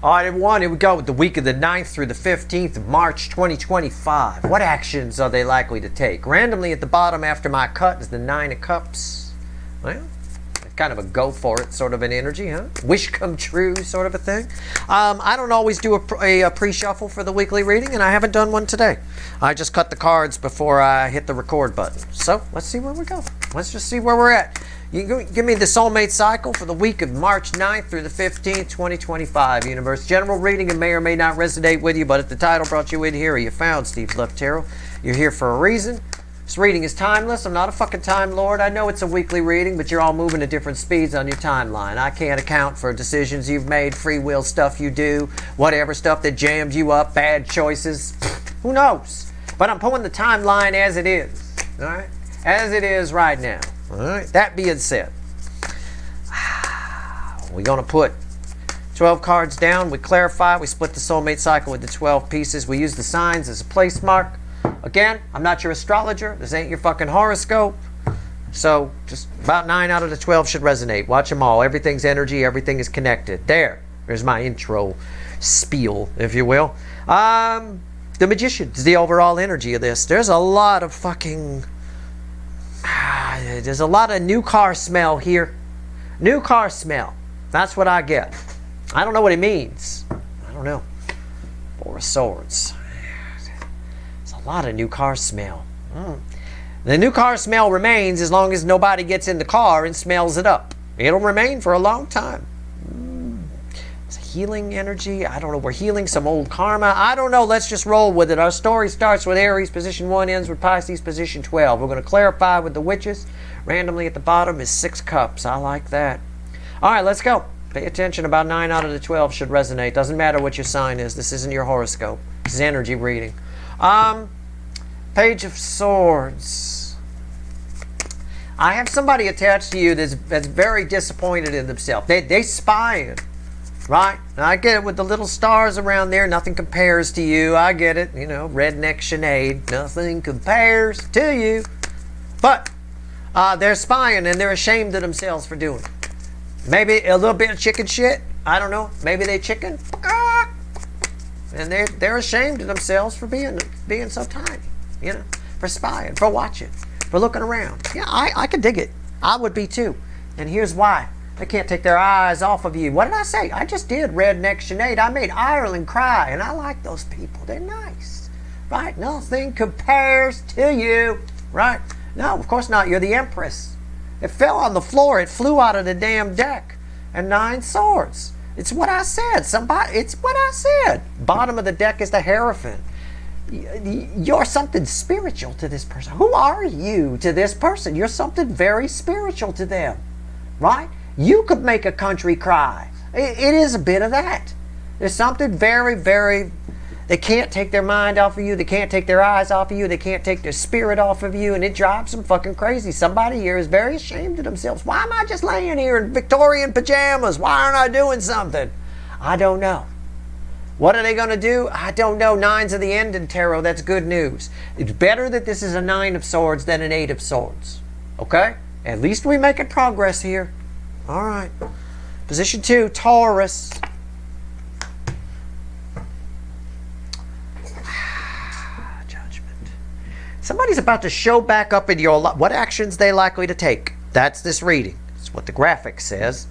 All right, everyone, here we go with the week of the 9th through the 15th of March 2025. What actions are they likely to take? Randomly at the bottom after my cut is the 9 of Cups. Well, kind of a go for it sort of an energy, huh? Wish come true sort of a thing. I don't always do a pre-shuffle for the weekly reading, and I haven't done one today. I just cut the cards before I hit the record button. So let's see where we go. Let's just see where we're at. You give me the soulmate cycle for the week of March 9th through the 15th, 2025. Universe general reading, and may or may not resonate with you, but if the title brought you in here, or you found Steve Left Tarot, you're here for a reason. This reading is timeless. I'm not a fucking time lord. I know it's a weekly reading, but you're all moving at different speeds on your timeline. I can't account for decisions you've made, free will stuff you do, whatever stuff that jammed you up, bad choices. Who knows? But I'm pulling the timeline as it is. All right? As it is right now. All right? That being said, we're going to put 12 cards down. We clarify. We split the soulmate cycle into 12 pieces. We use the signs as a place mark. Again, I'm not your astrologer. This ain't your fucking horoscope. So just about 9 out of the 12 should resonate. Watch them all. Everything's energy. Everything is connected. There's my intro spiel, if you will. The Magician is the overall energy of this. There's a lot of fucking... there's a lot of new car smell here. New car smell. That's what I get. I don't know what it means. I don't know. Four of Swords. A lot of new car smell. The new car smell remains as long as nobody gets in the car and smells it up. It'll remain for a long time. It's a healing energy. I don't know. We're healing some old karma. I don't know. Let's just roll with it. Our story starts with Aries, position 1, ends with Pisces, position 12. We're going to clarify with the witches. Randomly at the bottom is 6 cups. I like that. All right, let's go. Pay attention. About 9 out of the 12 should resonate. Doesn't matter what your sign is. This isn't your horoscope. This is energy reading. Page of Swords. I have somebody attached to you that's very disappointed in themselves. They spying, right? And I get it with the little stars around there. Nothing compares to you. I get it. You know, redneck Sinead. Nothing compares to you. But they're spying and they're ashamed of themselves for doing it. Maybe a little bit of chicken shit. I don't know. Maybe they chicken. And they're ashamed of themselves for being so tiny. You know, for spying, for watching, for looking around. Yeah, I can dig it. I would be too. And here's why. They can't take their eyes off of you. What did I say? I just did Redneck Sinead. I made Ireland cry. And I like those people. They're nice. Right? Nothing compares to you. Right? No, of course not. You're the Empress. It fell on the floor. It flew out of the damn deck. And 9 swords. It's what I said. It's what I said. Bottom of the deck is the Hierophant. You're something spiritual to this person. Who are you to this person? You're something very spiritual to them, right? You could make a country cry. It is a bit of that. There's something very, very... They can't take their mind off of you. They can't take their eyes off of you. They can't take their spirit off of you, and it drives them fucking crazy. Somebody here is very ashamed of themselves. Why am I just laying here in Victorian pajamas? Why aren't I doing something? I don't know. What are they going to do? I don't know. 9's of the end in tarot. That's good news. It's better that this is a 9 of swords than an 8 of swords. Okay? At least we're making progress here. All right. Position 2, Taurus. Judgment. Somebody's about to show back up in your life. What actions they likely to take? That's this reading. That's what the graphic says.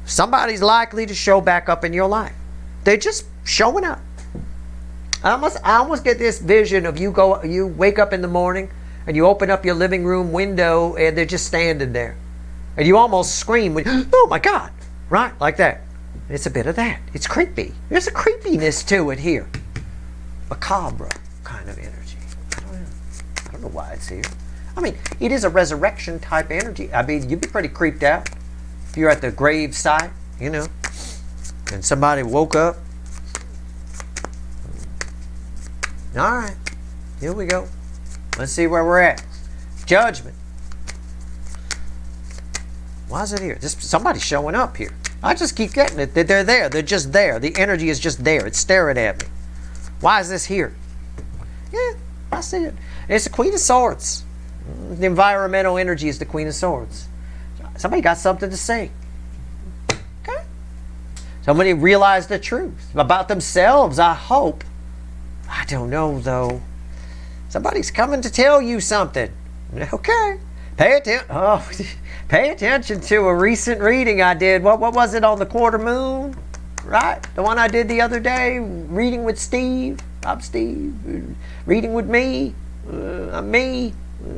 Somebody's likely to show back up in your life. They're just showing up. I almost get this vision of you wake up in the morning and you open up your living room window and they're just standing there. And you almost scream, when, oh my God, right? Like that. It's a bit of that. It's creepy. There's a creepiness to it here. Macabre kind of energy. I don't know why it's here. I mean, it is a resurrection type energy. I mean, you'd be pretty creeped out if you're at the grave site, you know, and somebody woke up. All right, here we go. Let's see where we're at. Judgment. Why is it here? Just somebody's showing up here. I just keep getting it. They're there. They're just there. The energy is just there. It's staring at me. Why is this here? Yeah, I see it. It's the Queen of Swords. The environmental energy is the Queen of Swords. Somebody got something to say. Okay. Somebody realized the truth about themselves, I hope. I don't know, though. Somebody's coming to tell you something. Okay. Pay attention. Oh, pay attention to a recent reading I did. What was it on the quarter moon? Right? The one I did the other day. Reading with Steve. I'm Steve. Reading with me. I'm me.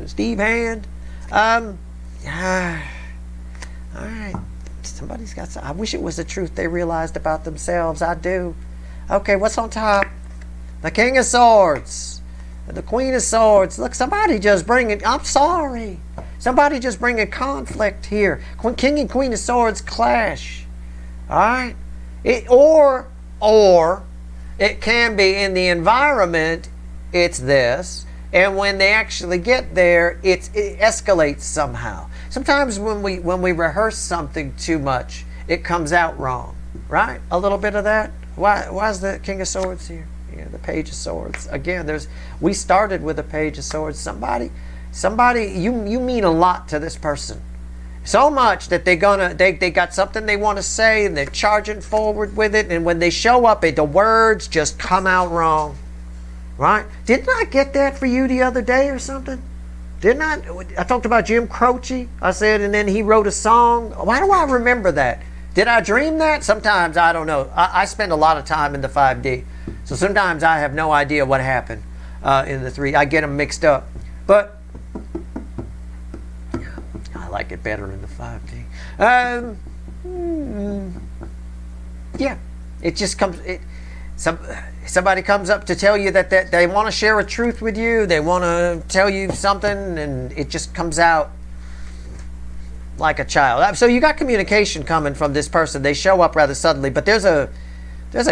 Steve Hand. All right. Somebody's got some. I wish it was the truth they realized about themselves. I do. Okay, what's on top? The King of Swords. The Queen of Swords. Look, somebody just bringing. I'm sorry. Somebody just bringing conflict here. King and Queen of Swords clash. All right. Or it can be in the environment. It's this, and when they actually get there, it escalates somehow. Sometimes when we rehearse something too much, it comes out wrong, right? A little bit of that. Why is the King of Swords here? Yeah, the Page of Swords. Again, we started with the Page of Swords. Somebody, you mean a lot to this person. So much that they got something they want to say and they're charging forward with it, and when they show up, the words just come out wrong. Right? Didn't I get that for you the other day or something? Didn't I talked about Jim Croce. I said, and then he wrote a song. Why do I remember that? Did I dream that? Sometimes I don't know. I spend a lot of time in the 5D. So sometimes I have no idea what happened in the 3. I get them mixed up. But I like it better in the 5D. Yeah. It just comes... Somebody comes up to tell you that they want to share a truth with you. They want to tell you something, and it just comes out like a child. So you got communication coming from this person. They show up rather suddenly, but there's a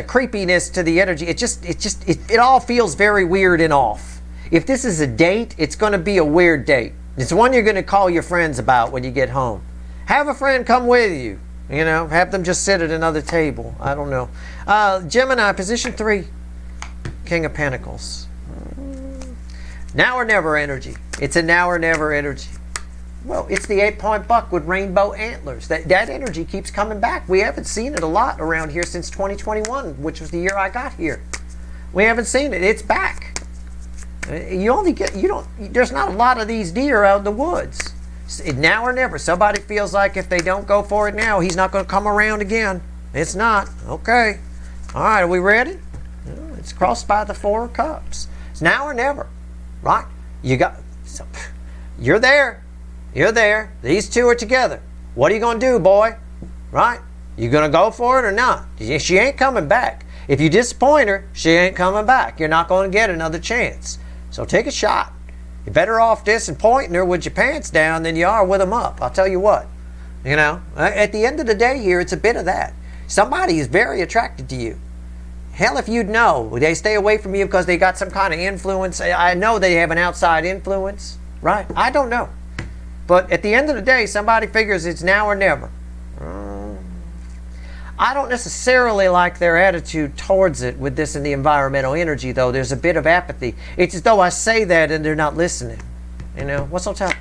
creepiness to the energy. It all feels very weird and off. If this is a date, it's going to be a weird date. It's one you're going to call your friends about when you get home. Have a friend come with you. You know, have them just sit at another table. I don't know. Gemini, position 3. King of Pentacles. Now or never energy. It's a now or never energy. Well, it's the 8-point buck with rainbow antlers. That energy keeps coming back. We haven't seen it a lot around here since 2021, which was the year I got here. We haven't seen it. It's back. There's not a lot of these deer out in the woods. Now or never. Somebody feels like if they don't go for it now, he's not going to come around again. It's not. Okay. All right, are we ready? It's crossed by the 4 of Cups. It's now or never. Right? You're there. You're there. These two are together. What are you going to do, boy? Right? You going to go for it or not? She ain't coming back. If you disappoint her, she ain't coming back. You're not going to get another chance. So take a shot. You're better off disappointing her with your pants down than you are with them up. I'll tell you what. You know, at the end of the day here, it's a bit of that. Somebody is very attracted to you. Hell, if you'd know, they stay away from you because they got some kind of influence. I know they have an outside influence, right? I don't know. But at the end of the day, somebody figures it's now or never. I don't necessarily like their attitude towards it with this in the environmental energy, though. There's a bit of apathy. It's as though I say that and they're not listening. You know, what's on top?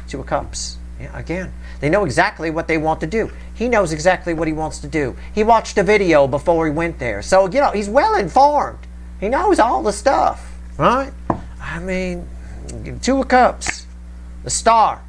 2 of Cups. Yeah, again, they know exactly what they want to do. He knows exactly what he wants to do. He watched a video before he went there. So, you know, he's well informed. He knows all the stuff, right? I mean, 2 of Cups. The Star.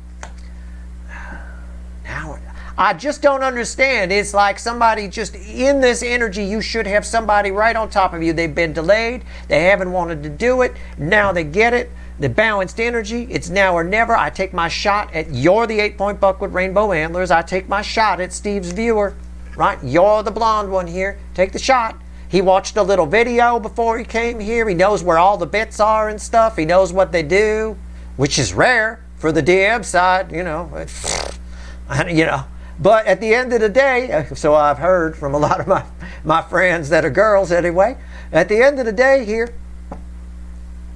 Now, I just don't understand. It's like somebody just in this energy, you should have somebody right on top of you. They've been delayed. They haven't wanted to do it. Now they get it. The balanced energy. It's now or never. I take my shot at you're the 8-point buck with rainbow antlers. I take my shot at Steve's viewer. Right? You're the blonde one here. Take the shot. He watched a little video before he came here. He knows where all the bits are and stuff. He knows what they do, which is rare for the DM side, you know. You know. But at the end of the day, so I've heard from a lot of my friends that are girls anyway, at the end of the day here,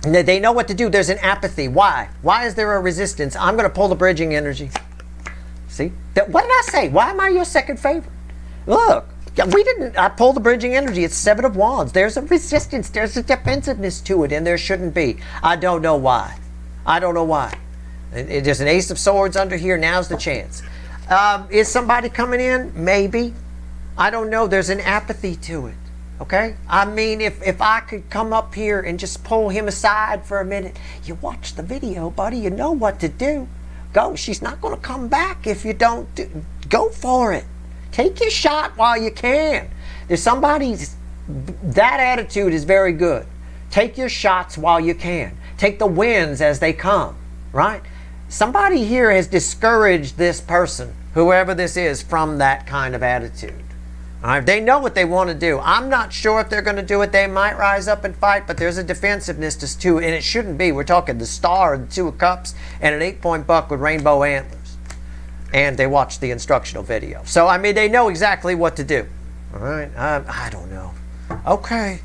they know what to do. There's an apathy. Why? Why is there a resistance? I'm going to pull the bridging energy. See? What did I say? Why am I your second favorite? Look, I pulled the bridging energy. It's 7 of Wands. There's a resistance. There's a defensiveness to it, and there shouldn't be. I don't know why. I don't know why. There's an Ace of Swords under here. Now's the chance. Is somebody coming in? Maybe. I don't know. There's an apathy to it. Okay? I mean, if I could come up here and just pull him aside for a minute. You watch the video, buddy. You know what to do. Go. She's not going to come back if you don't go for it. Take your shot while you can. There's somebody's... That attitude is very good. Take your shots while you can. Take the wins as they come. Right? Somebody here has discouraged this person, whoever this is, from that kind of attitude. All right? They know what they want to do. I'm not sure if they're going to do it. They might rise up and fight, but there's a defensiveness to two, and it shouldn't be. We're talking the star, the 2 of cups, and an 8-point buck with rainbow antlers. And they watch the instructional video. So, I mean, they know exactly what to do. All right? I don't know. Okay.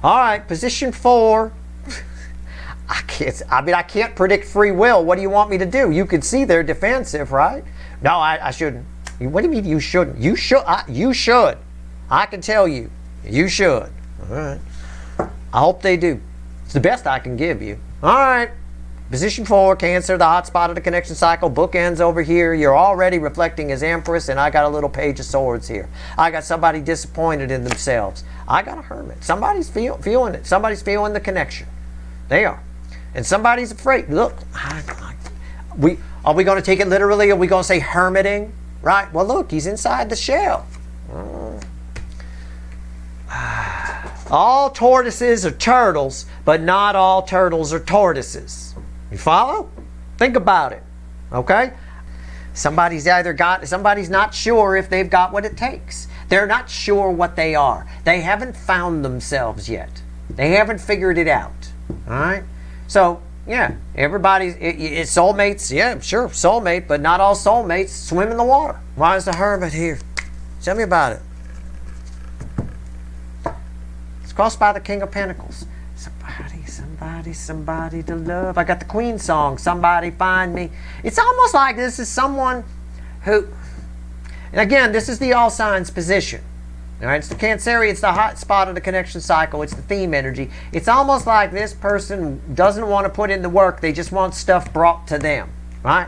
All right, position 4. I can't predict free will. What do you want me to do? You can see they're defensive, right? No, I shouldn't. What do you mean you shouldn't? You should. You should. I can tell you. You should. All right. I hope they do. It's the best I can give you. All right. Position 4, Cancer, the hot spot of the connection cycle. Bookends over here. You're already reflecting as Empress, and I got a little Page of Swords here. I got somebody disappointed in themselves. I got a Hermit. Somebody's feeling it. Somebody's feeling the connection. They are. And somebody's afraid. Look, are we going to take it literally? Are we going to say hermiting? Right? Well, look, he's inside the shell. All tortoises are turtles, but not all turtles are tortoises. You follow? Think about it. Okay? Somebody's not sure if they've got what it takes. They're not sure what they are. They haven't found themselves yet. They haven't figured it out. All right? So, yeah, it's soulmates. Yeah, sure, soulmate, but not all soulmates swim in the water. Why is the Hermit here? Tell me about it. It's crossed by the King of Pentacles. Somebody to love. I got the Queen song, Somebody Find Me. It's almost like this is someone who, and again, this is the all signs position. All right, it's the Cancerian, it's the hot spot of the connection cycle, it's the theme energy. It's almost like this person doesn't want to put in the work, they just want stuff brought to them, right?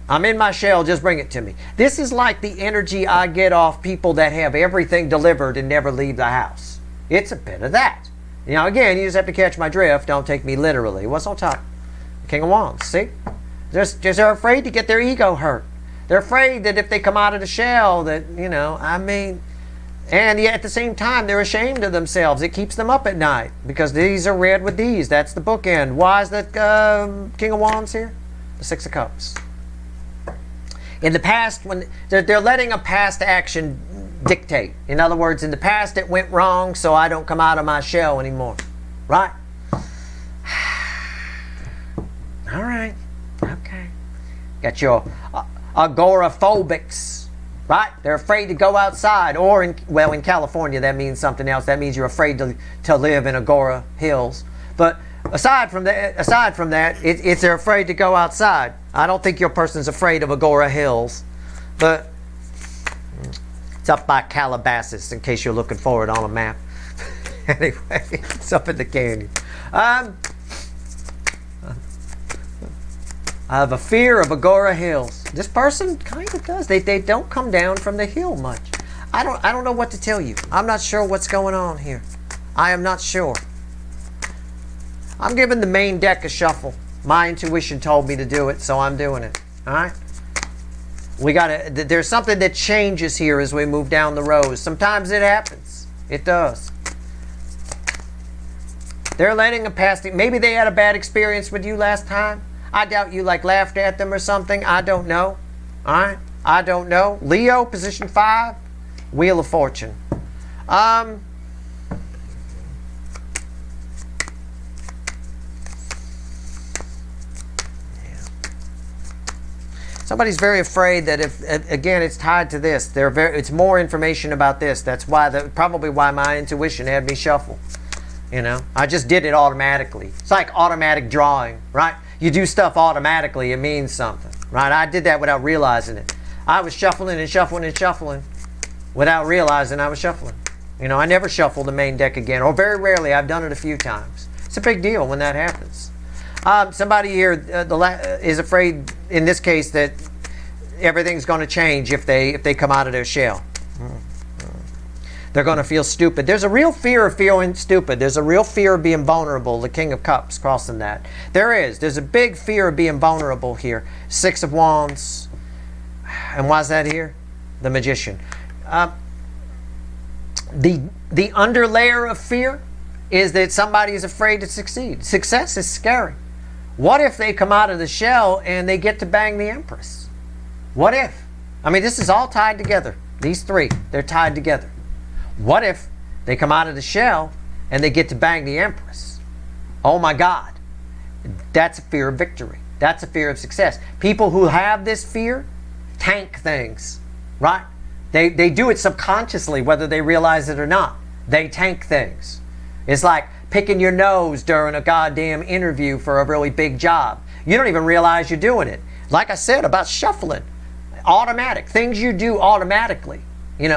I'm in my shell, just bring it to me. This is like the energy I get off people that have everything delivered and never leave the house. It's a bit of that. You know, again, you just have to catch my drift, don't take me literally. What's on top? King of Wands, see? They're afraid to get their ego hurt. They're afraid that if they come out of the shell that, you know, I mean... And yet at the same time, they're ashamed of themselves. It keeps them up at night because these are read with these. That's the bookend. Why is that King of Wands here? The 6 of Cups. In the past, when they're letting a past action dictate. In other words, in the past it went wrong, so I don't come out of my shell anymore. Right? All right. Okay. Got your agoraphobics. Right? They're afraid to go outside. Or, in California, that means something else. That means you're afraid to live in Agora Hills. But aside from that, it's they're afraid to go outside. I don't think your person's afraid of Agora Hills. But it's up by Calabasas, in case you're looking for it on a map. Anyway, it's up in the canyon. I have a fear of Agora Hills. This person kind of does. They don't come down from the hill much. I don't know what to tell you. I'm not sure what's going on here. I am not sure. I'm giving the main deck a shuffle. My intuition told me to do it, so I'm doing it. All right? There's something that changes here as we move down the road. Sometimes it happens. It does. They're letting a past... Maybe they had a bad experience with you last time. I doubt you laughed at them or something. I don't know. All right? I don't know. Leo, position 5. Wheel of Fortune. Somebody's very afraid that if, again, it's tied to this. It's more information about this. That's probably why my intuition had me shuffle. You know? I just did it automatically. It's like automatic drawing, right? You do stuff automatically, it means something, right? I did that without realizing it. I was shuffling and shuffling and shuffling without realizing I was shuffling. You know, I never shuffle the main deck again, or very rarely. I've done it a few times. It's a big deal when that happens. Somebody here is afraid, in this case, that everything's going to change if they come out of their shell. They're going to feel stupid. There's a real fear of feeling stupid. There's a real fear of being vulnerable. The King of Cups crossing that. There's a big fear of being vulnerable here. Six of Wands. And why's that here? The Magician. The underlayer of fear is that somebody is afraid to succeed. Success is scary. What if they come out of the shell and they get to bang the Empress? What if? I mean, this is all tied together. These three, they're tied together. What if they come out of the shell and they get to bang the Empress? Oh my God. That's a fear of victory. That's a fear of success. People who have this fear tank things, right? They do it subconsciously, whether they realize it or not. They tank things. It's like picking your nose during a goddamn interview for a really big job. You don't even realize you're doing it. Like I said about shuffling. Automatic. Things you do automatically,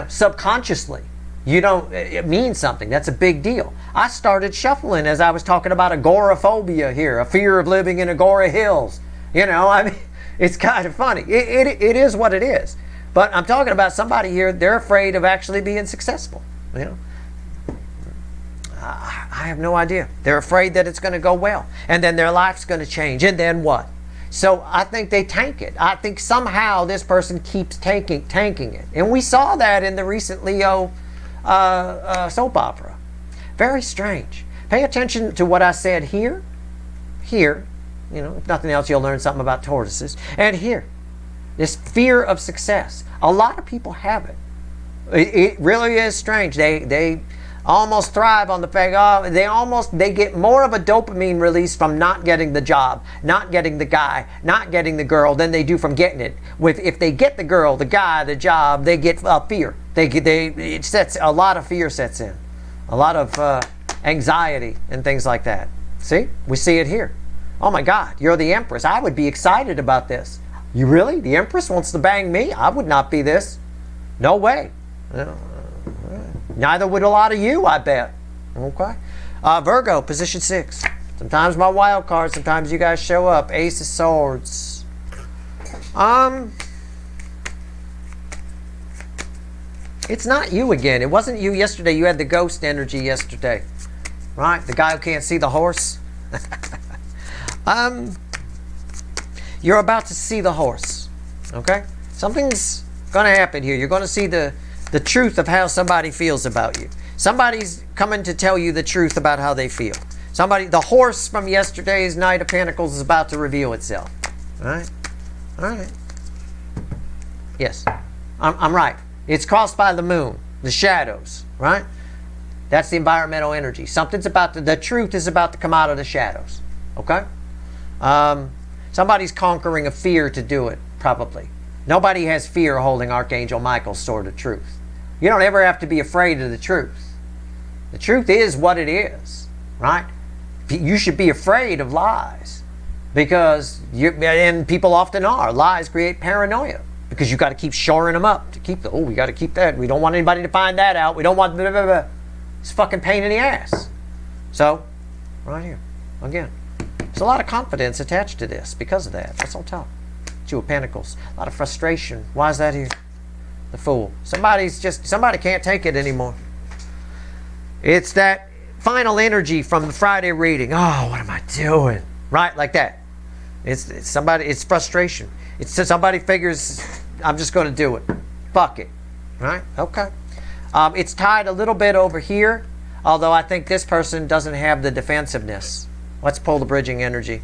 subconsciously. It means something. That's a big deal. I started shuffling as I was talking about agoraphobia here, a fear of living in Agora Hills. I mean, it's kind of funny. It is what it is. But I'm talking about somebody here, they're afraid of actually being successful. I have no idea. They're afraid that it's going to go well. And then their life's going to change. And then what? So I think they tank it. I think somehow this person keeps tanking it. And we saw that in the recent Leo soap opera. Very strange. Pay attention to what I said here. If nothing else, you'll learn something about tortoises. And here. This fear of success. A lot of people have it. It really is strange. They almost thrive on the fact they get more of a dopamine release from not getting the job, not getting the guy, not getting the girl than they do from getting it. If they get the girl, the guy, the job, they get fear. It sets a lot of fear sets in, a lot of anxiety and things like that. See, we see it here. Oh my God, you're the Empress. I would be excited about this. You really? The Empress wants to bang me? I would not be this. No way. Neither would a lot of you, I bet. Okay. Virgo, position 6. Sometimes my wild card, sometimes you guys show up. Ace of Swords. It's not you again. It wasn't you yesterday. You had the ghost energy yesterday. Right? The guy who can't see the horse. You're about to see the horse. Okay? Something's going to happen here. You're going to see the truth of how somebody feels about you. Somebody's coming to tell you the truth about how they feel. The horse from yesterday's Knight of Pentacles is about to reveal itself. All right? All right. Yes. I'm right. It's crossed by the moon. The shadows. Right? That's the environmental energy. The truth is about to come out of the shadows. Okay? Somebody's conquering a fear to do it, probably. Nobody has fear holding Archangel Michael's sword of truth. You don't ever have to be afraid of the truth. The truth is what it is, right? You should be afraid of lies and people often are. Lies create paranoia because you got to keep shoring them up we got to keep that. We don't want anybody to find that out. We don't want blah, blah, blah. It's a fucking pain in the ass. So, right here, again. There's a lot of confidence attached to this because of that. That's on top. Two of Pentacles. A lot of frustration. Why is that here? The Fool. Somebody can't take it anymore. It's that final energy from the Friday reading. Oh, what am I doing? Right? Like that. It's frustration. Somebody figures, I'm just going to do it. Fuck it. Right? Okay. It's tied a little bit over here, although I think this person doesn't have the defensiveness. Let's pull the bridging energy.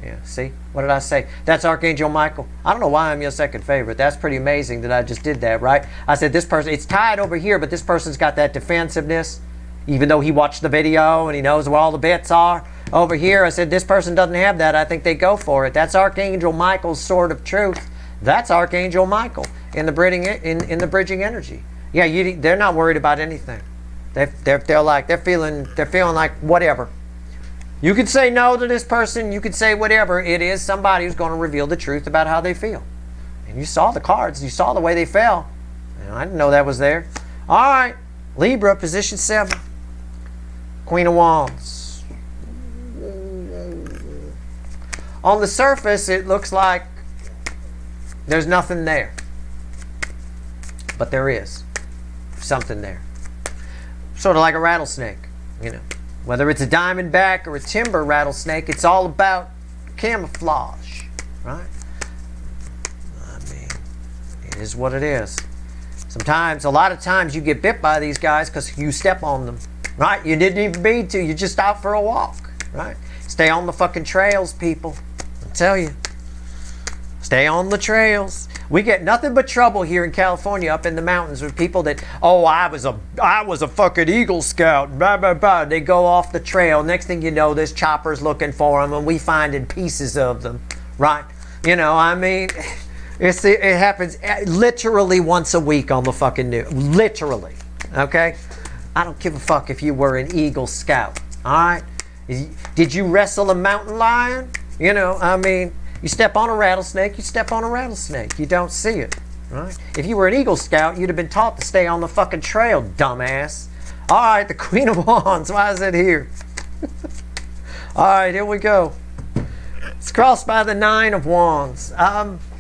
Yeah, see? What did I say? That's Archangel Michael. I don't know why I'm your second favorite. That's pretty amazing that I just did that, right? I said this person, it's tied over here, but this person's got that defensiveness, even though he watched the video and he knows where all the bits are. Over here, I said this person doesn't have that. I think they go for it. That's Archangel Michael's sword of truth. That's Archangel Michael in the bridging energy. Yeah, they're not worried about anything. They're feeling like whatever. You could say no to this person. You could say whatever. It is somebody who's going to reveal the truth about how they feel. And you saw the cards. You saw the way they fell. I didn't know that was there. All right. Libra, position 7. Queen of Wands. On the surface, it looks like there's nothing there. But there is something there. Sort of like a rattlesnake, you know. Whether it's a diamondback or a timber rattlesnake, it's all about camouflage, right? I mean, it is what it is. Sometimes, a lot of times you get bit by these guys because you step on them, right? You didn't even mean to. You're just out for a walk, right? Stay on the fucking trails, people. I tell you. Stay on the trails. We get nothing but trouble here in California up in the mountains with people that, oh, I was a fucking Eagle Scout, blah, blah, blah. They go off the trail. Next thing you know, there's choppers looking for them and we finding pieces of them, right? You know, I mean, it happens literally once a week on the fucking news. Literally, okay? I don't give a fuck if you were an Eagle Scout, all right? Did you wrestle a mountain lion? You know, I mean, you step on a rattlesnake, you step on a rattlesnake. You don't see it, right? If you were an Eagle Scout, you'd have been taught to stay on the fucking trail, dumbass. All right, the Queen of Wands. Why is it here? All right, here we go. It's crossed by the Nine of Wands.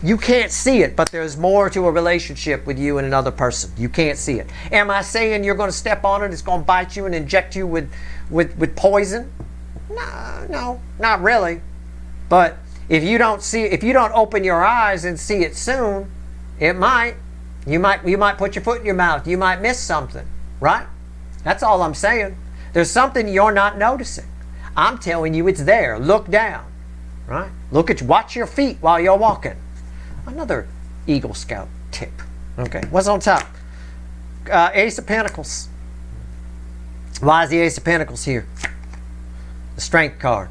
You can't see it, but there's more to a relationship with you and another person. You can't see it. Am I saying you're going to step on it, it's going to bite you and inject you with poison? No, not really. But if you don't open your eyes and see it soon, you might put your foot in your mouth. You might miss something, right? That's all I'm saying. There's something you're not noticing. I'm telling you it's there. Look down, right? Watch your feet while you're walking. Another Eagle Scout tip. Okay, what's on top? Ace of Pentacles. Why is the Ace of Pentacles here? The Strength card.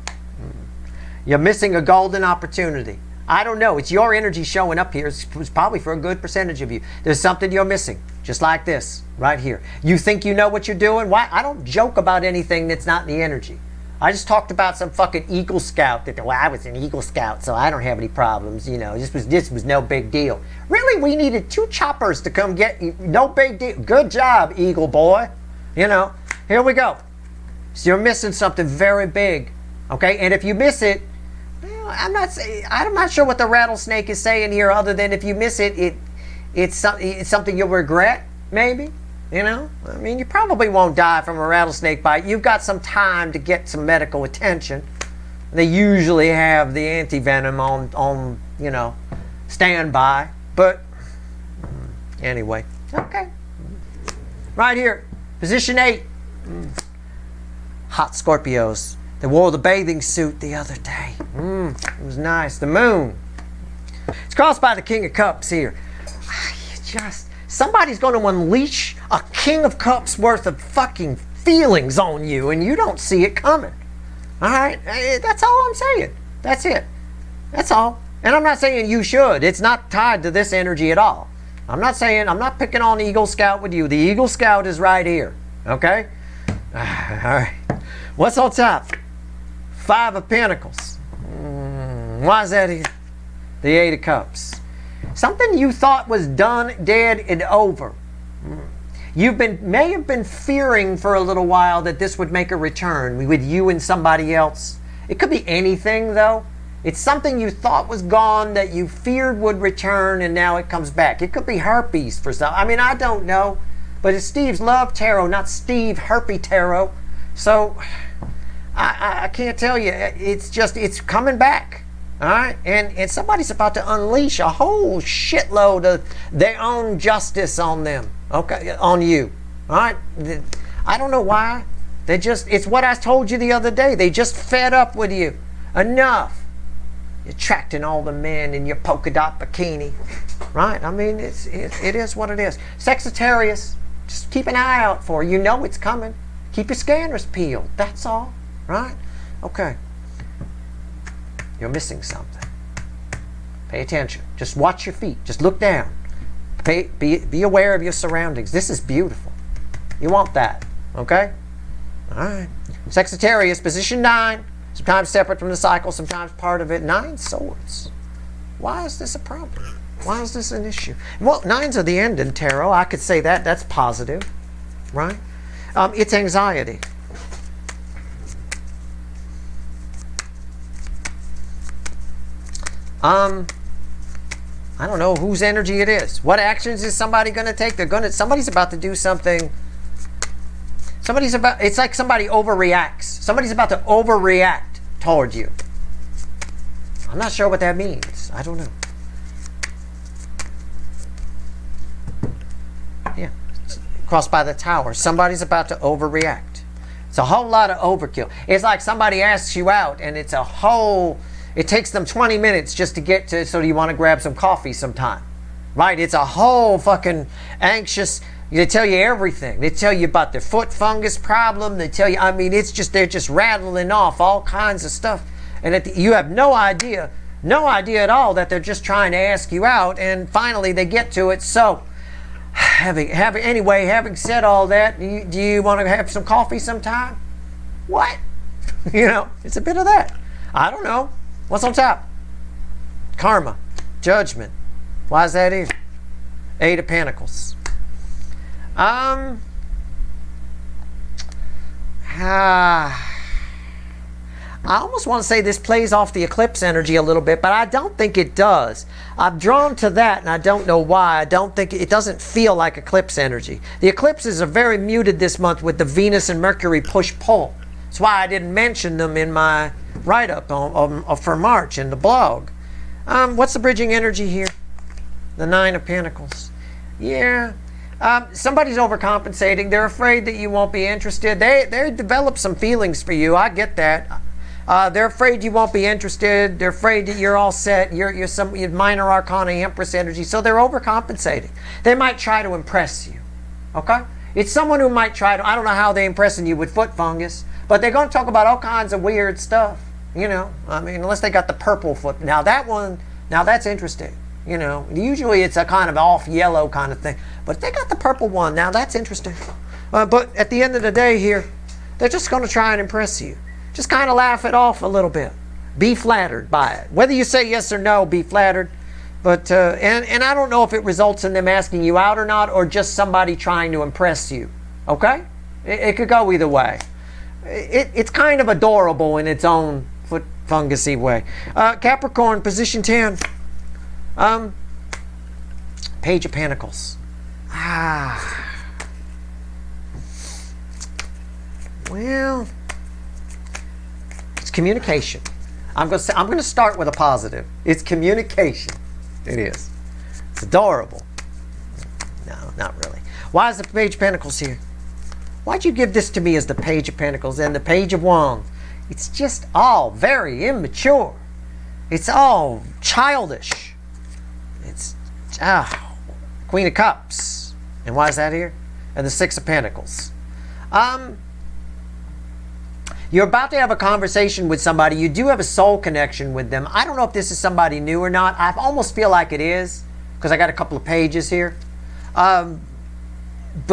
You're missing a golden opportunity. I don't know. It's your energy showing up here. It's probably for a good percentage of you. There's something you're missing. Just like this, right here. You think you know what you're doing? Why? I don't joke about anything that's not in the energy. I just talked about some fucking Eagle Scout that, well, I was an Eagle Scout, so I don't have any problems. You know, this was no big deal. Really, we needed 2 choppers to come get you. No big deal. Good job, Eagle boy. You know, here we go. So you're missing something very big. Okay, and if you miss it, I'm not sure what the rattlesnake is saying here, other than if you miss it, it's something you'll regret, maybe. You know, I mean, you probably won't die from a rattlesnake bite. You've got some time to get some medical attention. They usually have the anti-venom on you know, standby. But anyway, okay. Right here, position 8. Hot Scorpios. They wore the bathing suit the other day. It was nice. The moon. It's crossed by the King of Cups here. Somebody's going to unleash a King of Cups worth of fucking feelings on you, and you don't see it coming. All right? That's all I'm saying. That's it. That's all. And I'm not saying you should. It's not tied to this energy at all. I'm not picking on the Eagle Scout with you. The Eagle Scout is right here. Okay? All right. What's on top? 5 of Pentacles. Why is that here? The 8 of Cups. Something you thought was done, dead, and over. You may have been fearing for a little while that this would make a return with you and somebody else. It could be anything, though. It's something you thought was gone that you feared would return, and now it comes back. It could be herpes for some. I mean, I don't know. But it's Steve's Love Tarot, not Steve Herpy Tarot. So I can't tell you. It's coming back. All right, and somebody's about to unleash a whole shitload of their own justice on them, okay, on you. All right, I don't know why. It's what I told you the other day. They just fed up with you. Enough. You're attracting all the men in your polka dot bikini, right? I mean, it is what it is. Sagittarius, just keep an eye out for it. You know it's coming. Keep your scanners peeled. That's all, right? Okay. You're missing something. Pay attention. Just watch your feet. Just look down. Be aware of your surroundings. This is beautiful. You want that. Okay? All right. Sagittarius, position 9. Sometimes separate from the cycle, sometimes part of it. 9 swords. Why is this a problem? Why is this an issue? Well, 9s are the end in tarot. I could say that. That's positive. Right? It's anxiety. I don't know whose energy it is. What actions is somebody going to take? Somebody's about to do something it's like somebody overreacts. Somebody's about to overreact toward you. I'm not sure what that means. I don't know. Yeah. Crossed by the tower. Somebody's about to overreact. It's a whole lot of overkill. It's like somebody asks you out and it takes them 20 minutes just to get to, so do you want to grab some coffee sometime? Right? It's a whole fucking anxious, they tell you everything. They tell you about their foot fungus problem. They tell you, I mean, they're just rattling off all kinds of stuff. And you have no idea at all that they're just trying to ask you out. And finally they get to it. So, having said all that, do you want to have some coffee sometime? What? It's a bit of that. I don't know. What's on top? Karma. Judgment. Why is that here? Eight of Pentacles. I almost want to say this plays off the eclipse energy a little bit, but I don't think it does. I'm drawn to that, and I don't know why. I don't think it doesn't feel like eclipse energy. The eclipses are very muted this month with the Venus and Mercury push-pull. That's why I didn't mention them in my write-up for March in the blog. What's the bridging energy here? The Nine of Pentacles. Yeah. Somebody's overcompensating. They're afraid that you won't be interested. They develop some feelings for you. I get that. They're afraid you won't be interested. They're afraid that you're all set. You're some minor arcana Empress energy. So they're overcompensating. They might try to impress you. Okay? It's someone who might try to, I don't know how they're impressing you with foot fungus, but they're going to talk about all kinds of weird stuff. I mean, unless they got the purple foot. Now that's interesting. Usually it's a kind of off yellow kind of thing. But if they got the purple one, now that's interesting. But at the end of the day here, they're just going to try and impress you. Just kind of laugh it off a little bit. Be flattered by it. Whether you say yes or no, be flattered. But and I don't know if it results in them asking you out or not, or just somebody trying to impress you. Okay? It could go either way. It's kind of adorable in its own foot fungusy way. Capricorn, position 10. Page of Pentacles. Well, it's communication. I'm going to start with a positive. It's communication. It is. It's adorable. No, not really. Why is the Page of Pentacles here? Why'd you give this to me as the Page of Pentacles and the Page of Wands? It's just all very immature. It's all childish. It's Queen of Cups. And why is that here? And the Six of Pentacles. You're about to have a conversation with somebody. You do have a soul connection with them. I don't know if this is somebody new or not. I almost feel like it is, because I got a couple of pages here. But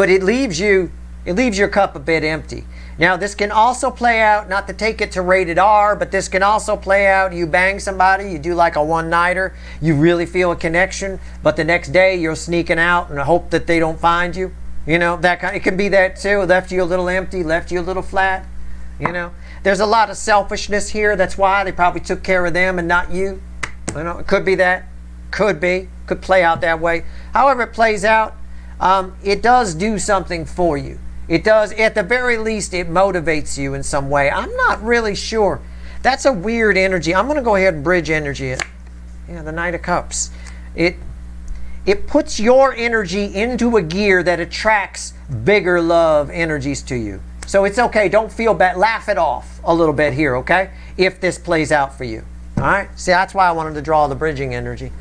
it leaves your cup a bit empty. Now, this can also play out, not to take it to rated R, but this can also play out, you bang somebody, you do like a one-nighter, you really feel a connection, but the next day you're sneaking out and hope that they don't find you. That kind. It can be that too. Left you a little empty, left you a little flat. There's a lot of selfishness here. That's why they probably took care of them and not you. It could be that. Could play out that way. However it plays out, it does do something for you. It does, at the very least, it motivates you in some way. I'm not really sure. That's a weird energy. I'm going to go ahead and bridge energy it. Yeah, the Knight of Cups. It puts your energy into a gear that attracts bigger love energies to you. So it's okay. Don't feel bad. Laugh it off a little bit here, okay? If this plays out for you. All right? See, that's why I wanted to draw the bridging energy.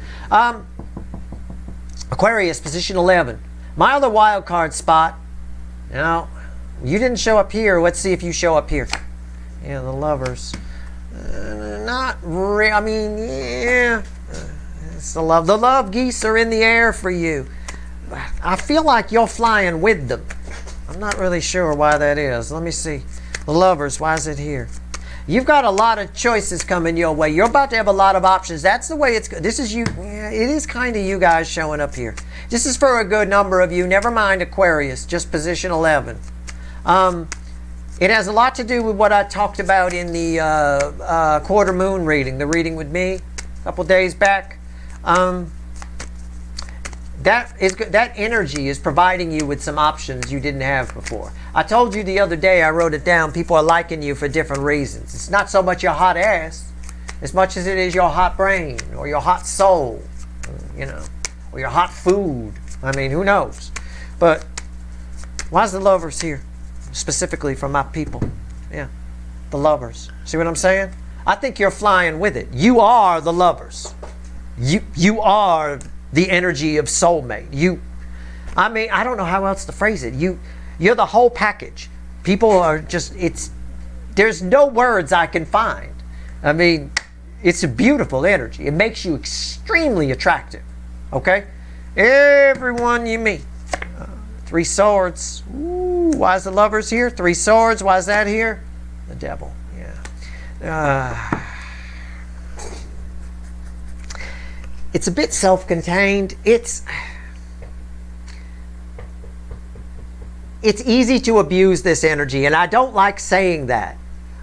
Aquarius, position 11. My other wild card spot. Now, you didn't show up here. Let's see if you show up here. Yeah, the Lovers. Not really. I mean, yeah. It's the love. The love geese are in the air for you. I feel like you're flying with them. I'm not really sure why that is. Let me see. The Lovers, why is it here? You've got a lot of choices coming your way. You're about to have a lot of options. That's the way it's... This is you... Yeah, it is kind of you guys showing up here. This is for a good number of you. Never mind Aquarius. Just position 11. It has a lot to do with what I talked about in the quarter moon reading. The reading with me a couple days back. that energy is providing you with some options you didn't have before. I told you the other day, I wrote it down, people are liking you for different reasons. It's not so much your hot ass as much as it is your hot brain or your hot soul, you know, or your hot food. I mean, who knows? But why's the lovers here? Specifically from my people. Yeah, the lovers. See what I'm saying? I think you're flying with it. You are the lovers. You are the energy of soulmate. I mean, I don't know how else to phrase it. You're the whole package. People are just, there's no words I can find. I mean, it's a beautiful energy. It makes you extremely attractive. Okay? Everyone you meet. Three swords. Ooh, why is the lovers here? Three swords. Why is that here? The devil. Yeah. It's a bit self-contained. It's easy to abuse this energy, and I don't like saying that.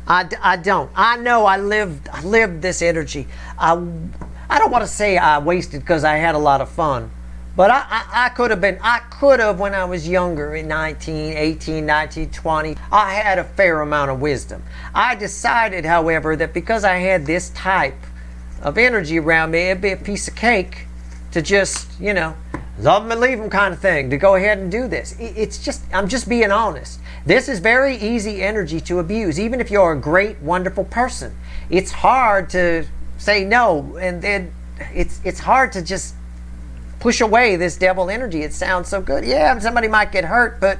I don't. I know I lived this energy. I don't want to say I wasted because I had a lot of fun, but I could have when I was younger, in 18, 19, 20, I had a fair amount of wisdom. I decided, however, that because I had this type of energy around me, it'd be a piece of cake to just, you know, love them and leave them kind of thing, to go ahead and do this. I'm just being honest. This is very easy energy to abuse, even if you're a great, wonderful person. It's hard to say no, and then it's hard to just push away this devil energy. It sounds so good. Yeah, somebody might get hurt, but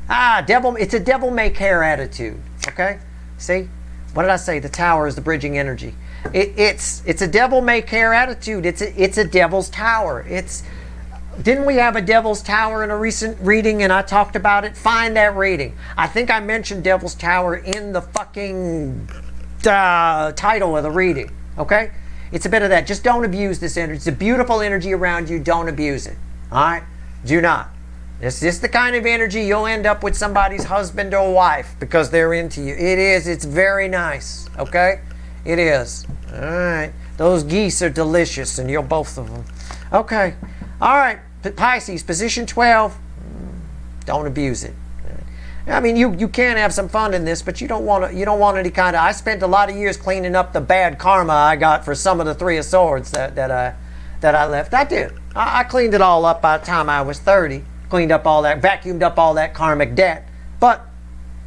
it's a devil may care attitude. Okay? See? What did I say? The tower is the bridging energy. It's a devil may care attitude. It's a devil's tower. Didn't we have a devil's tower in a recent reading and I talked about it? Find that reading. I think I mentioned devil's tower in the fucking title of the reading. Okay? It's a bit of that. Just don't abuse this energy. It's a beautiful energy around you. Don't abuse it. All right? Do not. It's just the kind of energy you'll end up with somebody's husband or wife because they're into you. It is. It's very nice. Okay? It is. All right. Those geese are delicious, and you're both of them. Okay. All right. Pisces, position 12. Don't abuse it. I mean, you can have some fun in this, but you don't want any kind of. I spent a lot of years cleaning up the bad karma I got for some of the Three of Swords that I left. I did. I cleaned it all up by the time I was 30. Cleaned up all that, vacuumed up all that karmic debt. But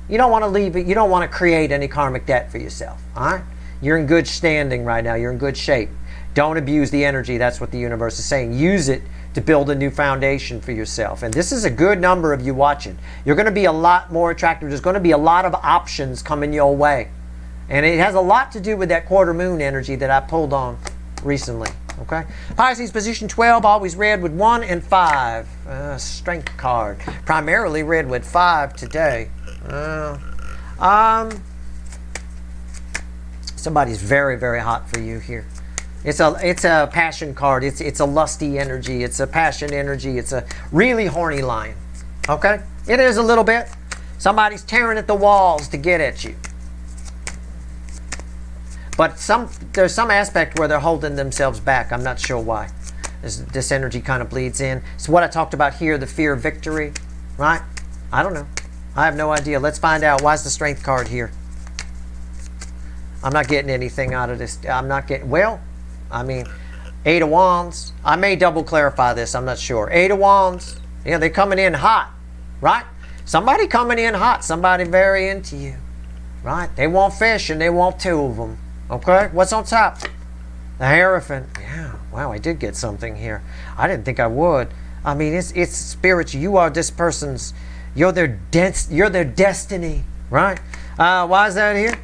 you don't want to leave it. You don't want to create any karmic debt for yourself. All right. You're in good standing right now. You're in good shape. Don't abuse the energy. That's what the universe is saying. Use it to build a new foundation for yourself. And this is a good number of you watching. You're going to be a lot more attractive. There's going to be a lot of options coming your way. And it has a lot to do with that quarter moon energy that I pulled on recently. Okay? Pisces, position 12, always red with 1 and 5. Strength card. Primarily red with 5 today. Somebody's very, very hot for you here. It's a passion card. It's a lusty energy. It's a passion energy. It's a really horny lion. Okay? It is a little bit. Somebody's tearing at the walls to get at you. But there's some aspect where they're holding themselves back. I'm not sure why. This energy kind of bleeds in. It's what I talked about here, the fear of victory. Right? I don't know. I have no idea. Let's find out. Why is the strength card here? I'm not getting anything out of this. I'm not getting... Well, I mean, 8 of Wands. I may double clarify this. I'm not sure. 8 of Wands. Yeah, they're coming in hot. Right? Somebody coming in hot. Somebody very into you. Right? They want fish and they want 2 of them. Okay? What's on top? The Hierophant. Yeah. Wow, I did get something here. I didn't think I would. I mean, it's spiritual. You are this person's... You're their destiny. Right? Why is that here?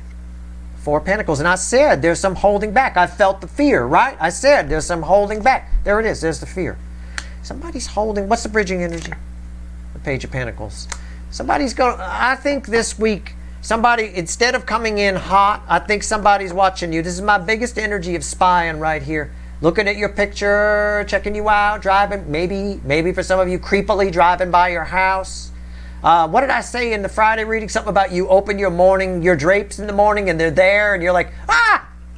4 of Pentacles. And I said there's some holding back. I felt the fear, right? I said there's some holding back. There it is. There's the fear. Somebody's holding... What's the bridging energy? The Page of Pentacles. Somebody's going... I think this week, somebody, instead of coming in hot, I think somebody's watching you. This is my biggest energy of spying right here. Looking at your picture, checking you out, driving, maybe for some of you, creepily driving by your house. What did I say in the Friday reading? Something about you open your drapes in the morning and they're there and you're like,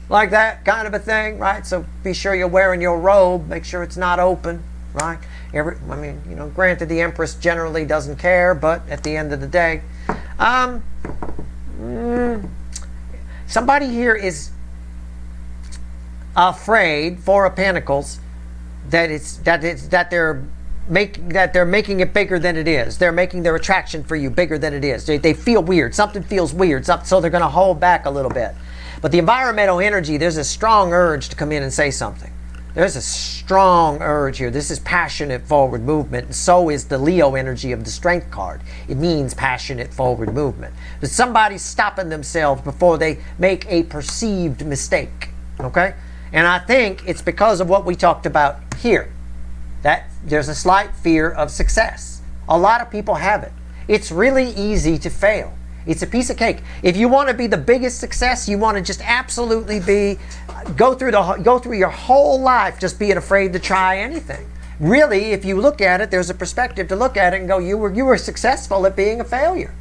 like that kind of a thing, right? So be sure you're wearing your robe. Make sure it's not open, right? I mean, you know, granted, the Empress generally doesn't care, but at the end of the day, somebody here is afraid, Four of Pentacles, that they're making it bigger than it is. They're making their attraction for you bigger than it is. They feel weird. Something feels weird, so they're going to hold back a little bit. But the environmental energy, there's a strong urge to come in and say something. There's a strong urge here. This is passionate forward movement, and so is the Leo energy of the Strength card. It means passionate forward movement. But somebody's stopping themselves before they make a perceived mistake, okay? And I think it's because of what we talked about here, that there's a slight fear of success. A lot of people have it. It's really easy to fail. It's a piece of cake. If you want to be the biggest success, you want to just absolutely go through your whole life just being afraid to try anything. Really, if you look at it, there's a perspective to look at it and go, you were successful at being a failure.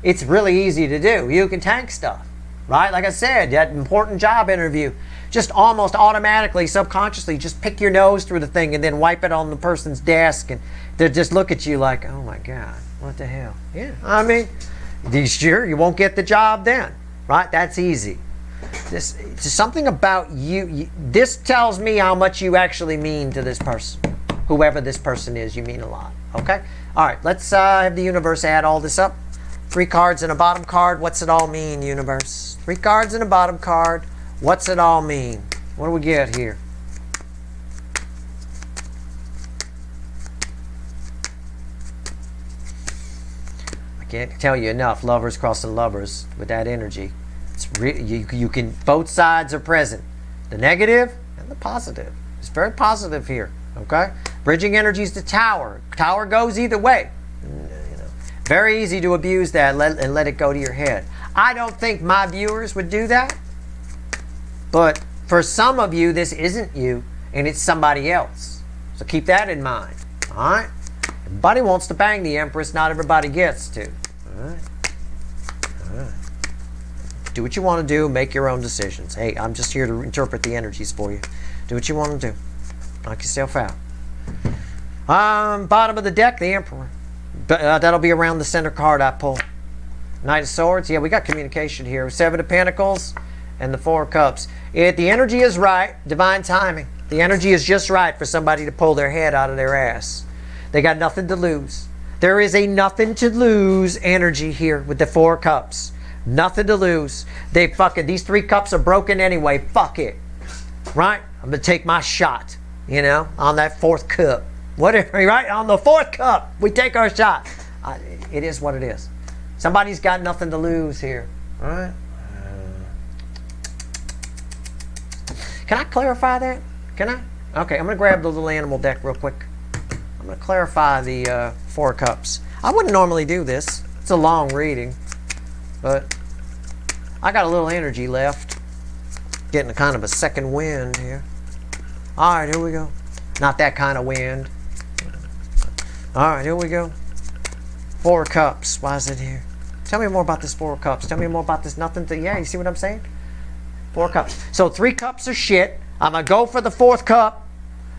It's really easy to do. You can tank stuff, right? Like I said, that important job interview, just almost automatically, subconsciously, just pick your nose through the thing and then wipe it on the person's desk, and they just look at you like, oh my God, what the hell? Yeah, I mean, sure, you won't get the job then, right? That's easy. This something about you. This tells me how much you actually mean to this person, whoever this person is. You mean a lot. Okay. All right. Let's have the universe add all this up. 3 cards and a bottom card. What's it all mean, universe? 3 cards and a bottom card. What's it all mean? What do we get here? I can't tell you enough. Lovers crossing lovers with that energy. It's you can, both sides are present. The negative and the positive. It's very positive here. Okay? Bridging energies to Tower. Tower goes either way. You know, very easy to abuse that and let it go to your head. I don't think my viewers would do that. But for some of you, this isn't you, and it's somebody else. So keep that in mind. All right? Everybody wants to bang the Empress. Not everybody gets to. All right? All right. Do what you want to do. Make your own decisions. Hey, I'm just here to interpret the energies for you. Do what you want to do. Knock yourself out. Bottom of the deck, the Emperor. That'll be around the center card I pull. Knight of Swords. Yeah, we got communication here. 7 of Pentacles. And the 4 of Cups. The energy is right. Divine timing. The energy is just right for somebody to pull their head out of their ass. They got nothing to lose. There is a nothing to lose energy here with the 4 of Cups. Nothing to lose. These 3 cups are broken anyway. Fuck it. Right? I'm going to take my shot, you know, on that 4th cup. Whatever, right? On the 4th cup, we take our shot. It is what it is. Somebody's got nothing to lose here. All right? Can I clarify that? Can I? Okay, I'm going to grab the little animal deck real quick. I'm going to clarify the 4 cups. I wouldn't normally do this. It's a long reading. But I got a little energy left. Getting a kind of a second wind here. All right, here we go. Not that kind of wind. All right, here we go. 4 cups. Why is it here? Tell me more about this 4 cups. Tell me more about this nothing to... Yeah, you see what I'm saying? 4 cups. So 3 cups are shit. I'm going to go for the 4th cup.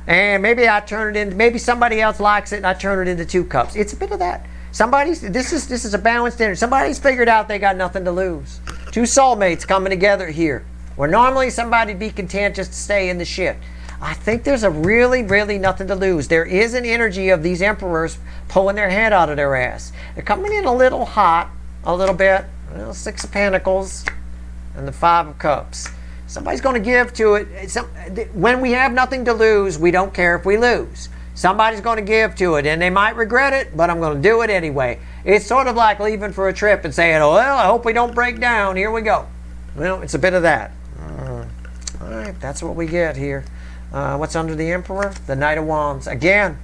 And maybe I turn it into... Maybe somebody else likes it and I turn it into 2 cups. It's a bit of that. This is a balanced energy. Somebody's figured out they got nothing to lose. 2 soulmates coming together here. Where normally somebody'd be content just to stay in the shit. I think there's a really, really nothing to lose. There is an energy of these emperors pulling their head out of their ass. They're coming in a little hot, a little bit. 6 of Pentacles and the 5 of Cups. Somebody's going to give to it. When we have nothing to lose, we don't care if we lose. Somebody's going to give to it, and they might regret it, but I'm going to do it anyway. It's sort of like leaving for a trip and saying, oh, well, I hope we don't break down. Here we go. Well, it's a bit of that. All right, that's what we get here. What's under the Emperor? The Knight of Wands. Again,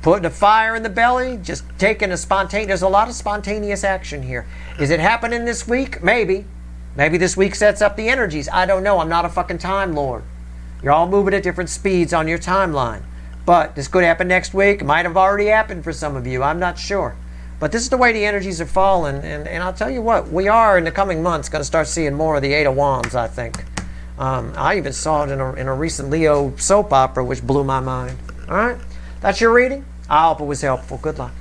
putting a fire in the belly, just taking a spontaneous... There's a lot of spontaneous action here. Is it happening this week? Maybe. Maybe this week sets up the energies. I don't know. I'm not a fucking Time Lord. You're all moving at different speeds on your timeline. But this could happen next week. It might have already happened for some of you. I'm not sure. But this is the way the energies are falling. And I'll tell you what, we are in the coming months going to start seeing more of the 8 of Wands, I think. I even saw it in a recent Leo soap opera, which blew my mind. All right? That's your reading. I hope it was helpful. Good luck.